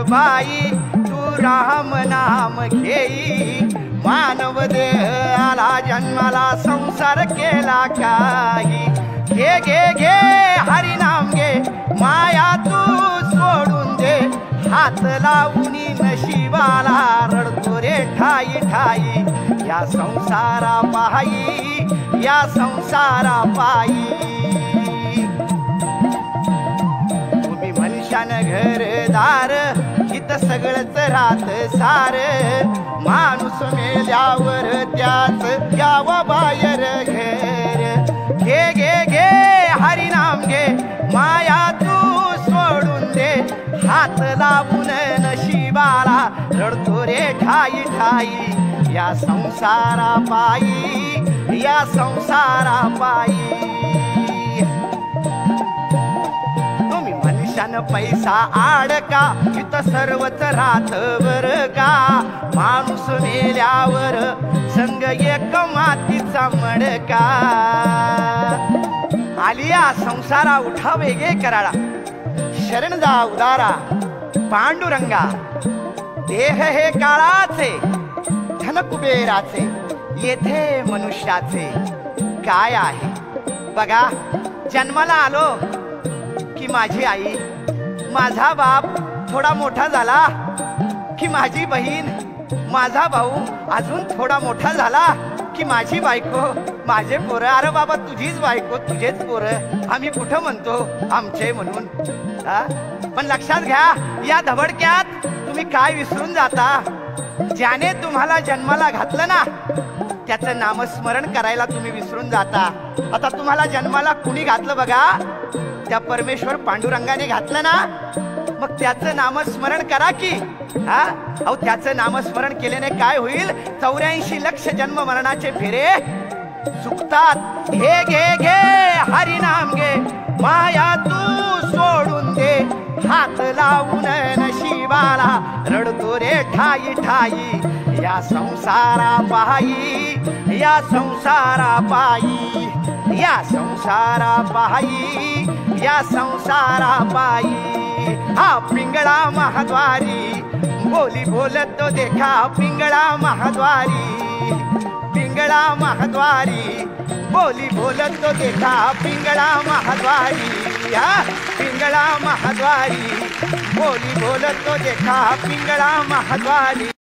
बाई तू राम नाम घेई मानव देह आला जन्माला संसार केला काही घे घे घे हरिनाम घे माया तू सोडून दे हात लावूनी नशिबाला रडतो रे ठाई ठाई या संसारा पायी या संसारा पायी तुम्ही मनुष्यानं घरदार इथं सगळंच राहत सार माणूस मेल्यावर त्याच यावा बाहेर घर घे घे घे हरिनाम घे माया तू सोडून दे हात लावून नशिबाला रडतो रे ठाई ठाई या संसारा पायी या संसारा पायी तुम्ही मनुष्यानं पैसा आडका इथं सर्वच राहत बर का माणूस मेल्यावर संग एक मातीचा मडका आलिया संसारा उठा वेगे कराळा शरण जा उदारा पांडुरंगा देह हे काळाचे धन कुबेराचे येथे मनुष्याचे काय आहे बघा जन्माला आलो की माझी आई माझा बाप थोडा मोठा झाला की माझी बहीण माझा भाऊ अजून थोडा मोठा झाला की माझी बायको माझे पोरं अरे बाबा तुझीच बायको तुझेच पोरं आम्ही कुठं म्हणतो आमचे म्हणून पण लक्षात घ्या या धबडक्यात तुम्ही काय विसरून जाता ज्याने तुम्हाला जन्माला घातलं ना त्याचं नामस्मरण करायला तुम्ही विसरून जाता आता तुम्हाला जन्माला कुणी घातलं बघा त्या परमेश्वर पांडुरंगाने घातलं ना मग त्याचं नामस्मरण करा की अहो त्याचं नामस्मरण केल्याने काय होईल 84 लक्ष जन्म मरणाचे फेरे चुकतात घे घे घे हरिनाम घे माया तू सोडून दे हात लावून नशिबाला रडतो रे ठाई ठाई या संसारा पायी या संसारा पायी या संसारा पायी या संसारा पायी हा पिंगळा महाद्वारी बोली बोलत तो देखा पिंगळा महाद्वारी पिंगळा महाद्वारी बोली बोलत तो देखा पिंगळा महाद्वारी पिंगळा महाद्वारी बोली बोलत तो देखा पिंगळा महाद्वारी